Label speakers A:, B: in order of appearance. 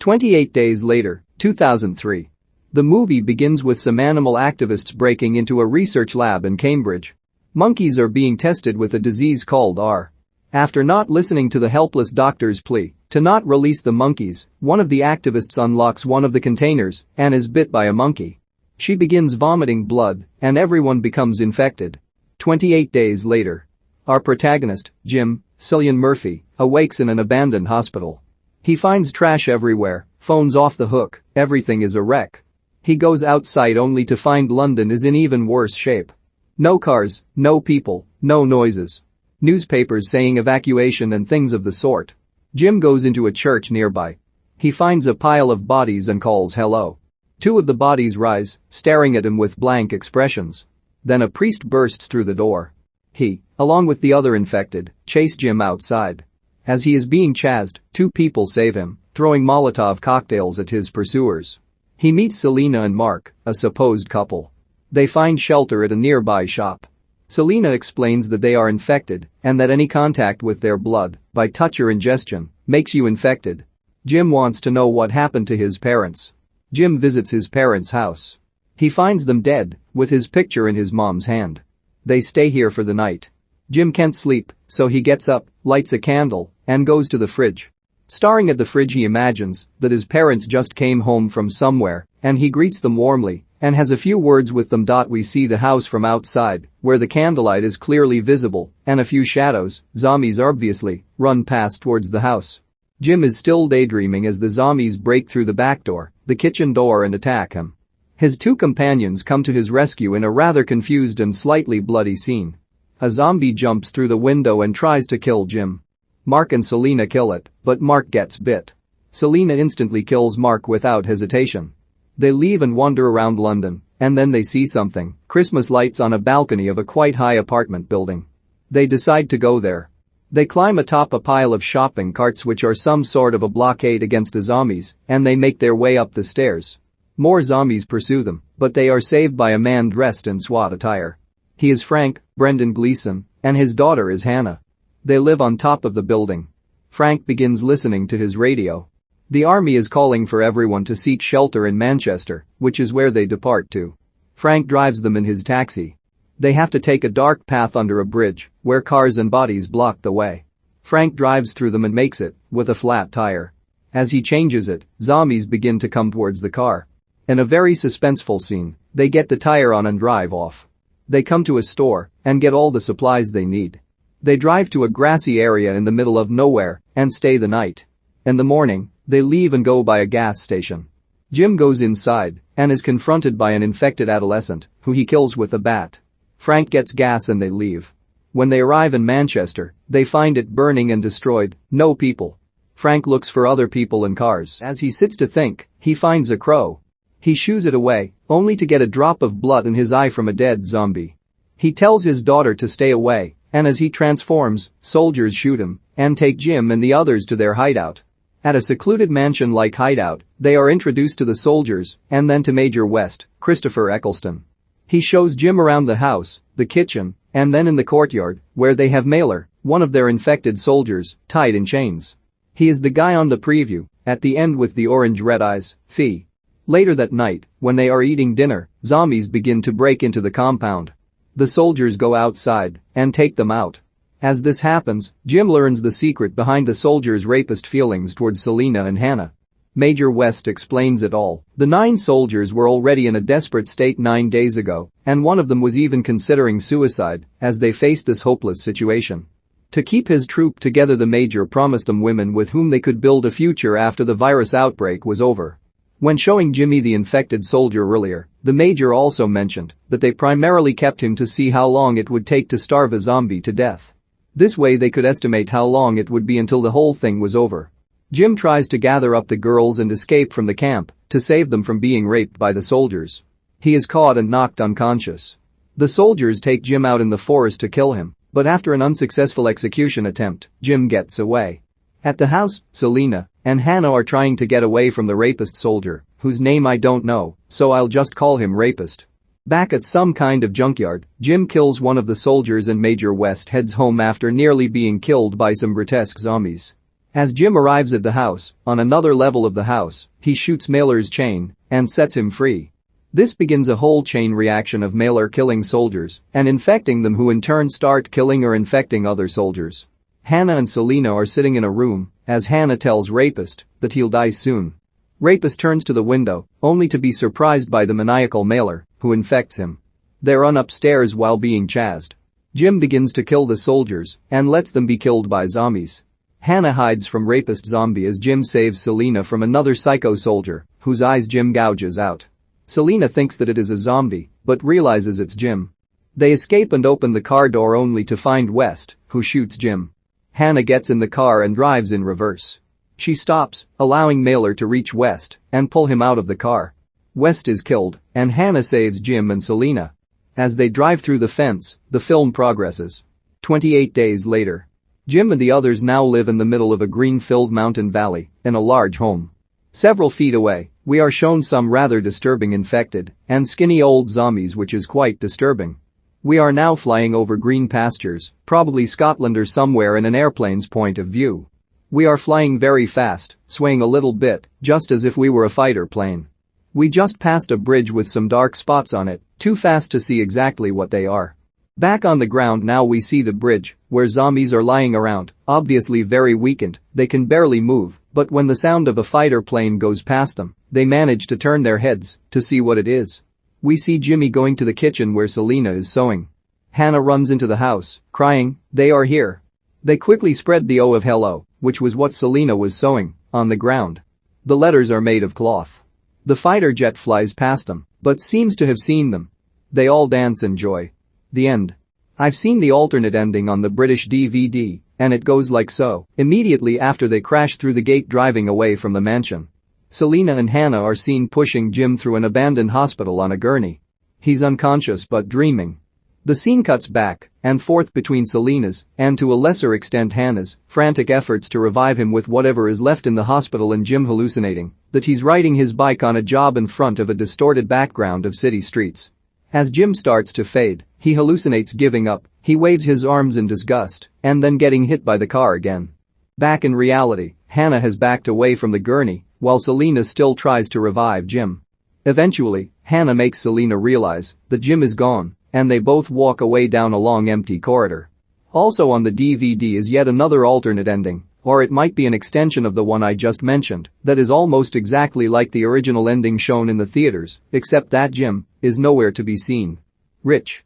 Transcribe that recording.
A: 28 days later, 2003. The movie begins with some animal activists breaking into a research lab in Cambridge. Monkeys are being tested with a disease called R. After not listening to the helpless doctor's plea to not release the monkeys, one of the activists unlocks one of the containers and is bit by a monkey. She begins vomiting blood and everyone becomes infected. 28 days later. Our protagonist, Jim, Cillian Murphy, awakes in an abandoned hospital. He finds trash everywhere, phones off the hook, everything is a wreck. He goes outside only to find London is in even worse shape. No cars, no people, no noises. Newspapers saying evacuation and things of the sort. Jim goes into a church nearby. He finds a pile of bodies and calls hello. Two of the bodies rise, staring at him with blank expressions. Then a priest bursts through the door. He, along with the other infected, chase Jim outside. As he is being chased, two people save him, throwing Molotov cocktails at his pursuers. He meets Selena and Mark, a supposed couple. They find shelter at a nearby shop. Selena explains that they are infected and that any contact with their blood, by touch or ingestion, makes you infected. Jim wants to know what happened to his parents. Jim visits his parents' house. He finds them dead, with his picture in his mom's hand. They stay here for the night. Jim can't sleep, so he gets up, lights a candle, and goes to the fridge. Staring at the fridge he imagines that his parents just came home from somewhere, and he greets them warmly and has a few words with them. We see the house from outside, where the candlelight is clearly visible, and a few shadows, zombies obviously, run past towards the house. Jim is still daydreaming as the zombies break through the back door, the kitchen door and attack him. His two companions come to his rescue in a rather confused and slightly bloody scene. A zombie jumps through the window and tries to kill Jim. Mark and Selena kill it, but Mark gets bit. Selena instantly kills Mark without hesitation. They leave and wander around London, and then they see something, Christmas lights on a balcony of a quite high apartment building. They decide to go there. They climb atop a pile of shopping carts which are some sort of a blockade against the zombies, and they make their way up the stairs. More zombies pursue them, but they are saved by a man dressed in SWAT attire. He is Frank, Brendan Gleeson, and his daughter is Hannah. They live on top of the building. Frank begins listening to his radio. The army is calling for everyone to seek shelter in Manchester, which is where they depart to. Frank drives them in his taxi. They have to take a dark path under a bridge, where cars and bodies block the way. Frank drives through them and makes it, with a flat tire. As he changes it, zombies begin to come towards the car. In a very suspenseful scene, they get the tire on and drive off. They come to a store and get all the supplies they need. They drive to a grassy area in the middle of nowhere and stay the night. In the morning, they leave and go by a gas station. Jim goes inside and is confronted by an infected adolescent who he kills with a bat. Frank gets gas and they leave. When they arrive in Manchester, they find it burning and destroyed, no people. Frank looks for other people and cars. As he sits to think, he finds a crow. He shoos it away, only to get a drop of blood in his eye from a dead zombie. He tells his daughter to stay away, and as he transforms, soldiers shoot him and take Jim and the others to their hideout. At a secluded mansion-like hideout, they are introduced to the soldiers and then to Major West, Christopher Eccleston. He shows Jim around the house, the kitchen, and then in the courtyard, where they have Mailer, one of their infected soldiers, tied in chains. He is the guy on the preview, at the end with the orange-red eyes, Fee. Later that night, when they are eating dinner, zombies begin to break into the compound. The soldiers go outside and take them out. As this happens, Jim learns the secret behind the soldiers' rapist feelings towards Selena and Hannah. Major West explains it all. The 9 soldiers were already in a desperate state 9 days ago, and one of them was even considering suicide as they faced this hopeless situation. To keep his troop together, the Major promised them women with whom they could build a future after the virus outbreak was over. When showing Jimmy the infected soldier earlier, the Major also mentioned that they primarily kept him to see how long it would take to starve a zombie to death. This way they could estimate how long it would be until the whole thing was over. Jim tries to gather up the girls and escape from the camp to save them from being raped by the soldiers. He is caught and knocked unconscious. The soldiers take Jim out in the forest to kill him, but after an unsuccessful execution attempt, Jim gets away. At the house, Selena and Hannah are trying to get away from the rapist soldier, whose name I don't know, so I'll just call him Rapist. Back at some kind of junkyard, Jim kills one of the soldiers and Major West heads home after nearly being killed by some grotesque zombies. As Jim arrives at the house, on another level of the house, he shoots Mailer's chain and sets him free. This begins a whole chain reaction of Mailer killing soldiers and infecting them, who in turn start killing or infecting other soldiers. Hannah and Selena are sitting in a room as Hannah tells Rapist that he'll die soon. Rapist turns to the window, only to be surprised by the maniacal Mailer, who infects him. They run upstairs while being chased. Jim begins to kill the soldiers and lets them be killed by zombies. Hannah hides from Rapist zombie as Jim saves Selena from another psycho soldier whose eyes Jim gouges out. Selena thinks that it is a zombie, but realizes it's Jim. They escape and open the car door only to find West, who shoots Jim. Hannah gets in the car and drives in reverse. She stops, allowing Mailer to reach West and pull him out of the car. West is killed, and Hannah saves Jim and Selena. As they drive through the fence, the film progresses. 28 days later. Jim and the others now live in the middle of a green-filled mountain valley in a large home. Several feet away, we are shown some rather disturbing infected and skinny old zombies, which is quite disturbing. We are now flying over green pastures, probably Scotland or somewhere, in an airplane's point of view. We are flying very fast, swaying a little bit, just as if we were a fighter plane. We just passed a bridge with some dark spots on it, too fast to see exactly what they are. Back on the ground now we see the bridge, where zombies are lying around, obviously very weakened, they can barely move, but when the sound of a fighter plane goes past them, they manage to turn their heads to see what it is. We see Jimmy going to the kitchen where Selena is sewing. Hannah runs into the house, crying, "They are here." They quickly spread the O of hello, which was what Selena was sewing, on the ground. The letters are made of cloth. The fighter jet flies past them, but seems to have seen them. They all dance in joy. The end. I've seen the alternate ending on the British DVD, and it goes like so: immediately after they crash through the gate driving away from the mansion. Selena and Hannah are seen pushing Jim through an abandoned hospital on a gurney. He's unconscious but dreaming. The scene cuts back and forth between Selena's, and to a lesser extent Hannah's, frantic efforts to revive him with whatever is left in the hospital, and Jim hallucinating that he's riding his bike on a job in front of a distorted background of city streets. As Jim starts to fade, he hallucinates giving up, he waves his arms in disgust, and then getting hit by the car again. Back in reality, Hannah has backed away from the gurney, while Selena still tries to revive Jim. Eventually, Hannah makes Selena realize that Jim is gone, and they both walk away down a long empty corridor. Also on the DVD is yet another alternate ending, or it might be an extension of the one I just mentioned, that is almost exactly like the original ending shown in the theaters, except that Jim is nowhere to be seen. Rich.